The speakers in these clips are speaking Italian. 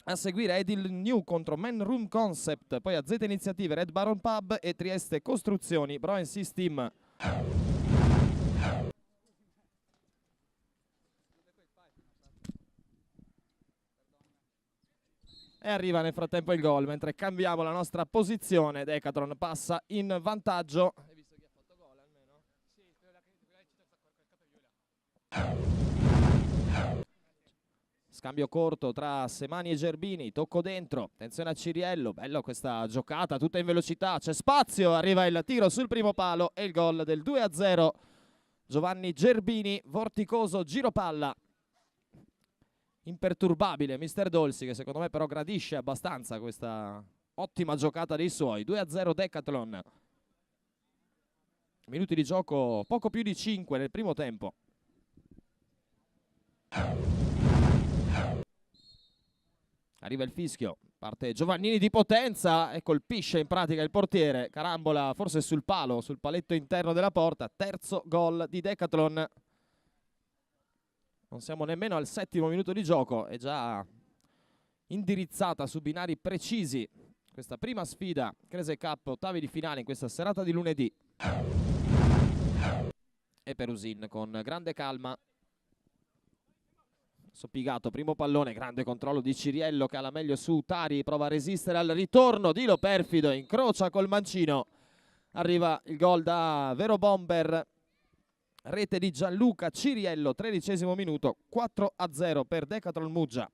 A seguire Edil New contro Man Room Concept, poi a Z Iniziative Red Baron Pub e Trieste Costruzioni Bro System. E arriva nel frattempo il gol, mentre cambiamo la nostra posizione. Decathlon passa in vantaggio. Hai visto chi ha fatto gol almeno? Scambio corto tra Semani e Gerbini, tocco dentro, attenzione a Ciriello, bello questa giocata, tutta in velocità, c'è spazio, arriva il tiro sul primo palo e il gol del 2-0. Giovanni Gerbini, vorticoso, giro palla. Imperturbabile Mister Dolsi, che secondo me però gradisce abbastanza questa ottima giocata dei suoi. 2-0 Decathlon. Minuti di gioco poco più di 5 nel primo tempo. Arriva il fischio, parte Giovannini di potenza e colpisce in pratica il portiere. Carambola forse sul palo, sul paletto interno della porta. Terzo gol di Decathlon. Non siamo nemmeno al 7° minuto di gioco, è già indirizzata su binari precisi questa prima sfida Crazy Cup, ottavi di finale in questa serata di lunedì. E Perusin con grande calma. Soppigato, primo pallone, grande controllo di Ciriello che ha la meglio su Tari, prova a resistere al ritorno di Lo Perfido, incrocia col mancino. Arriva il gol da Vero Bomber. Rete di Gianluca Ciriello, 13° minuto, 4-0 per Decathlon Muggia.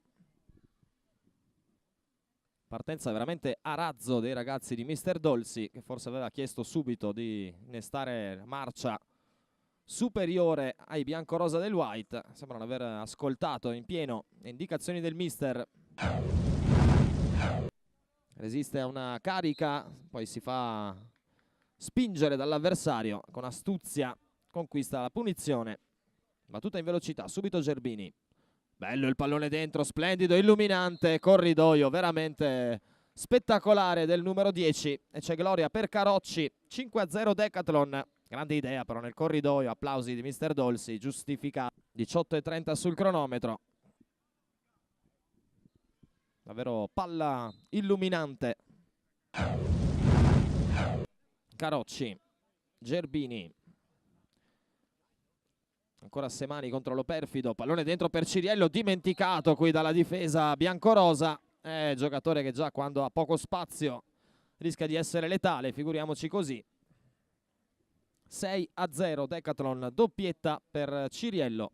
Partenza veramente a razzo dei ragazzi di Mister Dolsi, che forse aveva chiesto subito di innestare marcia superiore ai biancorosa del White. Sembrano aver ascoltato in pieno le indicazioni del mister. Resiste a una carica, poi si fa spingere dall'avversario con astuzia. Conquista la punizione, battuta in velocità, subito Gerbini. Bello il pallone dentro, splendido, illuminante, corridoio veramente spettacolare del numero 10. E c'è gloria per Carocci, 5-0 Decathlon. Grande idea però nel corridoio, applausi di Mister Dolsi, giustificato. 18:30 sul cronometro. Davvero palla illuminante. Carocci, Gerbini. Ancora Semani contro Lo Perfido, pallone dentro per Ciriello, dimenticato qui dalla difesa biancorosa. Giocatore che già quando ha poco spazio rischia di essere letale, figuriamoci così. 6-0 Decathlon, doppietta per Ciriello.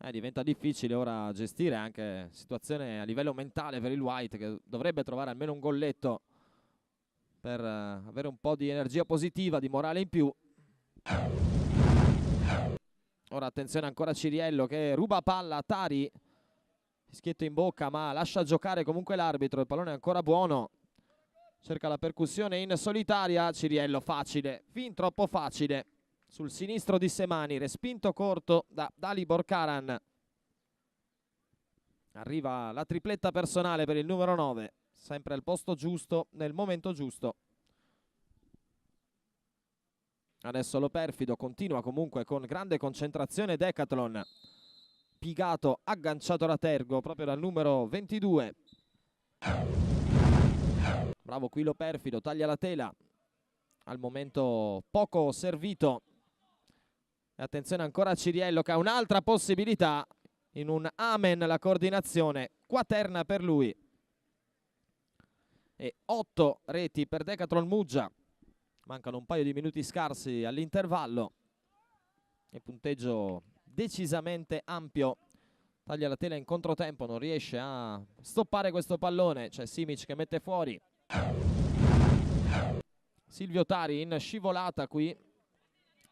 Diventa difficile ora gestire anche situazione a livello mentale per il White, che dovrebbe trovare almeno un golletto per avere un po' di energia positiva, di morale in più. Ora attenzione ancora a Ciriello che ruba palla a Tari. Fischietto in bocca ma lascia giocare comunque l'arbitro. Il pallone è ancora buono. Cerca la percussione in solitaria. Ciriello facile, fin troppo facile. Sul sinistro di Semani, respinto corto da Dalibor Karan. Arriva la tripletta personale per il numero 9. Sempre al posto giusto, nel momento giusto. Adesso Lo Perfido continua comunque con grande concentrazione Decathlon. Pigato agganciato da Tergo proprio dal numero 22. Bravo qui Lo Perfido, taglia la tela. Al momento poco servito. E attenzione ancora a Ciriello che ha un'altra possibilità. In un amen la coordinazione quaterna per lui. E 8 reti per Decathlon Muggia. Mancano un paio di minuti scarsi all'intervallo. E punteggio decisamente ampio. Taglia la tela in controtempo, non riesce a stoppare questo pallone. C'è Simic che mette fuori. Silvio Tari in scivolata qui.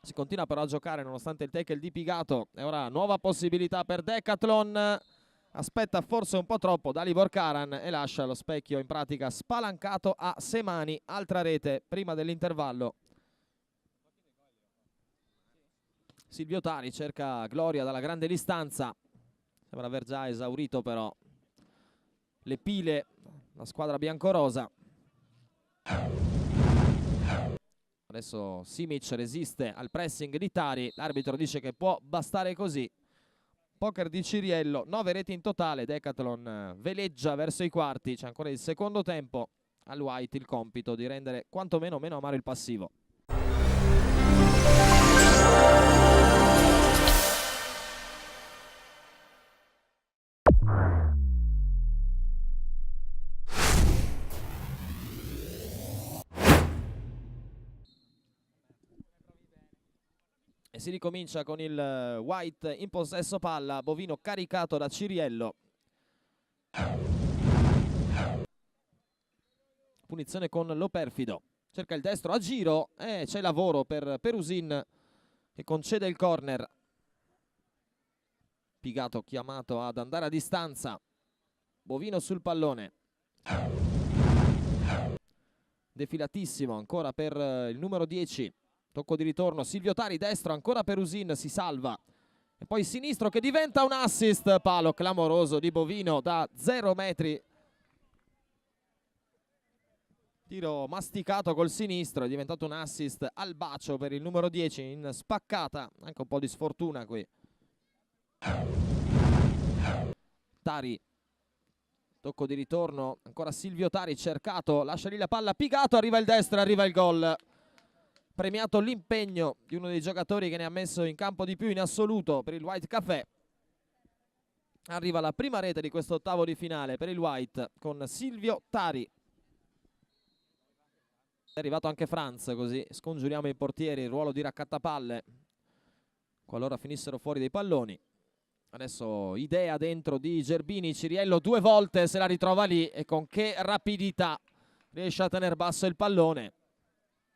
Si continua però a giocare nonostante il tackle di Pigato. E ora nuova possibilità per Decathlon. Aspetta forse un po' troppo Dalibor Karan e lascia lo specchio in pratica spalancato a Semani. Altra rete prima dell'intervallo. Silvio Tari cerca gloria dalla grande distanza. Sembra aver già esaurito però le pile la squadra biancorosa. Adesso Simic resiste al pressing di Tari. L'arbitro dice che può bastare così. Poker di Ciriello, 9 reti in totale. Decathlon veleggia verso i quarti. C'è ancora il secondo tempo. Al White il compito di rendere quantomeno meno amaro il passivo. E si ricomincia con il White in possesso palla. Bovino caricato da Ciriello. Punizione con Loperfido. Cerca il destro a giro e c'è lavoro per Perusin che concede il corner. Pigato chiamato ad andare a distanza. Bovino sul pallone. Defilatissimo ancora per il numero 10. Tocco di ritorno, Silvio Tari, destro, ancora Perusin, si salva. E poi sinistro che diventa un assist. Palo clamoroso di Bovino da 0 metri. Tiro masticato col sinistro, è diventato un assist al bacio per il numero 10 in spaccata. Anche un po' di sfortuna qui. Tari. Tocco di ritorno, ancora Silvio Tari cercato, lascia lì la palla, Pigato, arriva il destro, arriva il gol. Premiato l'impegno di uno dei giocatori che ne ha messo in campo di più in assoluto per il White Café. Arriva la prima rete di questo ottavo di finale per il White con Silvio Tari. È arrivato anche Franz, così scongiuriamo i portieri, il ruolo di raccattapalle qualora finissero fuori dei palloni. Adesso idea dentro di Gerbini, Ciriello 2 volte se la ritrova lì e con che rapidità riesce a tenere basso il pallone.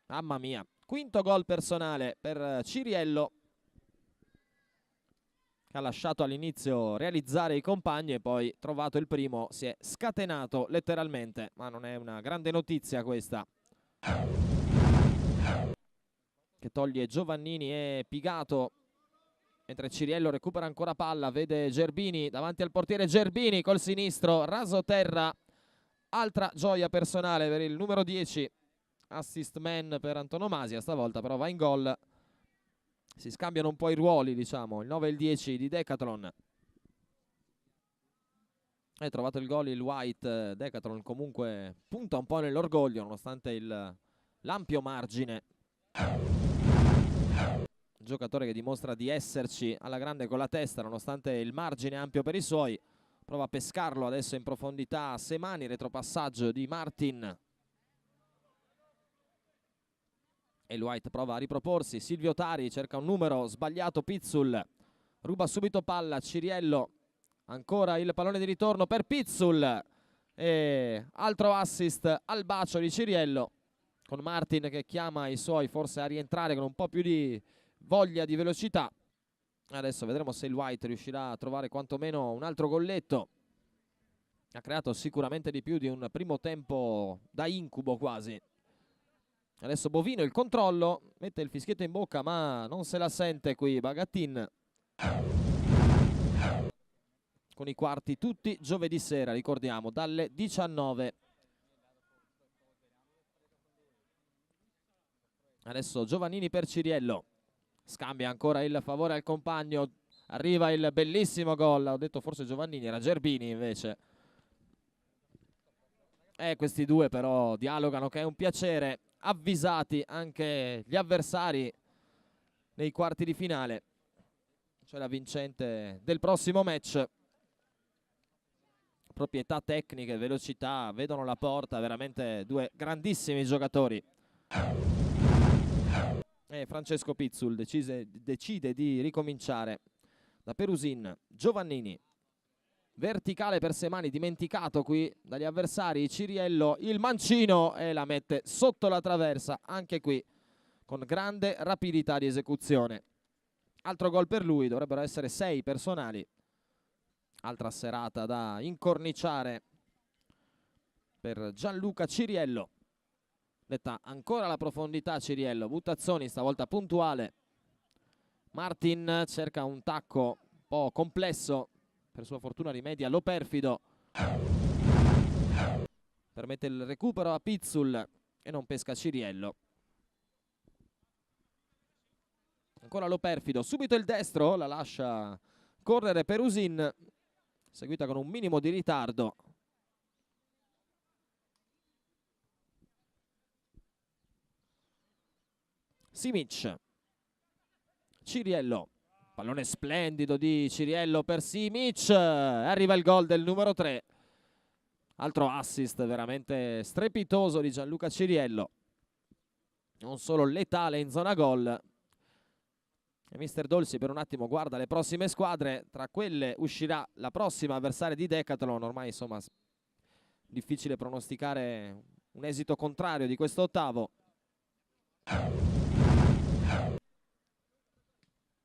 Mamma mia, quinto gol personale per Ciriello, che ha lasciato all'inizio realizzare i compagni e poi trovato il primo, si è scatenato letteralmente, ma non è una grande notizia questa. Che toglie Giovannini e Pigato. Mentre Ciriello recupera ancora palla, vede Gerbini davanti al portiere. Gerbini col sinistro, raso terra. Altra gioia personale per il numero 10. Assist man per antonomasia, stavolta però va in gol. Si scambiano un po' i ruoli, diciamo, il 9 e il 10 di Decathlon. È trovato il gol il White. Decathlon comunque punta un po' nell'orgoglio nonostante l'ampio margine. Giocatore che dimostra di esserci alla grande con la testa nonostante il margine ampio per i suoi. Prova a pescarlo adesso in profondità Semani, retropassaggio di Martin. E il White prova a riproporsi, Silvio Tari cerca un numero sbagliato, Pizzul ruba subito palla, Ciriello, ancora il pallone di ritorno per Pizzul e altro assist al bacio di Ciriello, con Martin che chiama i suoi forse a rientrare con un po' più di voglia di velocità. Adesso vedremo se il White riuscirà a trovare quantomeno un altro golletto. Ha creato sicuramente di più di un primo tempo da incubo quasi. Adesso Bovino il controllo, mette il fischietto in bocca ma non se la sente qui Bagatin. Con i quarti tutti giovedì sera, ricordiamo, dalle 19. Adesso Giovannini per Ciriello. Scambia ancora il favore al compagno. Arriva il bellissimo gol. Ho detto forse Giovannini, era Gerbini invece. Questi due però dialogano, che è un piacere. Avvisati anche gli avversari nei quarti di finale. C'è la vincente del prossimo match. Proprietà tecniche, velocità, vedono la porta, veramente due grandissimi giocatori. E Francesco Pizzul decide di ricominciare da Perusin. Giovannini, verticale per Semani, dimenticato qui dagli avversari. Ciriello, il mancino, e la mette sotto la traversa, anche qui con grande rapidità di esecuzione. Altro gol per lui, dovrebbero essere 6 personali. Altra serata da incorniciare per Gianluca Ciriello. Detta ancora la profondità Ciriello, Buttazzoni stavolta puntuale. Martin cerca un tacco un po' complesso, per sua fortuna rimedia Loperfido. Permette il recupero a Pizzul e non pesca Ciriello. Ancora Loperfido, subito il destro, la lascia correre Perusin, seguita con un minimo di ritardo. Simic, Ciriello, pallone splendido di Ciriello per Simic, arriva il gol del numero 3, altro assist veramente strepitoso di Gianluca Ciriello, non solo letale in zona gol. E mister Dolci per un attimo guarda le prossime squadre, tra quelle uscirà la prossima avversaria di Decathlon. Ormai insomma difficile pronosticare un esito contrario di questo ottavo.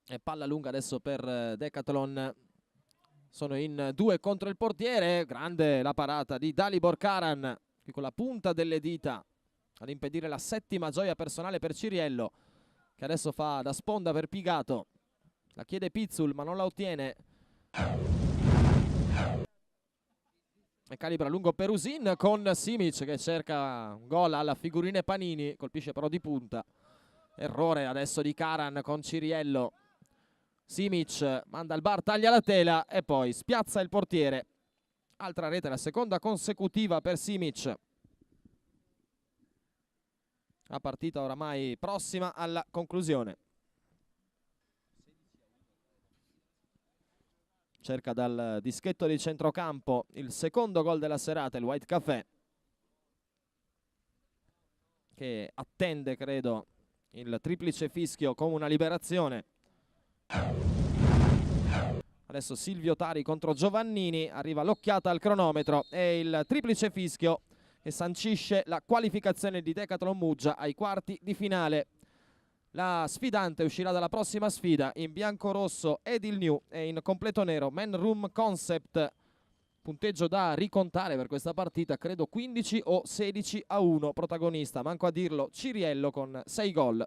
E palla lunga adesso per Decathlon, sono in 2 contro il portiere, grande la parata di Dalibor Karan, qui con la punta delle dita ad impedire la 7ª gioia personale per Ciriello, che adesso fa da sponda per Pigato. La chiede Pizzul ma non la ottiene. E calibra lungo Perusin con Simic che cerca un gol alla figurine Panini, colpisce però di punta. Errore adesso di Karan con Ciriello. Simic manda al bar, taglia la tela e poi spiazza il portiere. Altra rete, la seconda consecutiva per Simic. La partita oramai prossima alla conclusione. Cerca dal dischetto di centrocampo il secondo gol della serata, il White Café, che attende, credo, il triplice fischio come una liberazione. Adesso Silvio Tari contro Giovannini, arriva l'occhiata al cronometro e il triplice fischio che sancisce la qualificazione di Decathlon Muggia ai quarti di finale. La sfidante uscirà dalla prossima sfida in bianco-rosso Edil New e in completo nero Man Room Concept. Punteggio da ricontare per questa partita, credo 15 o 16-1. Protagonista, manco a dirlo, Ciriello con 6 gol.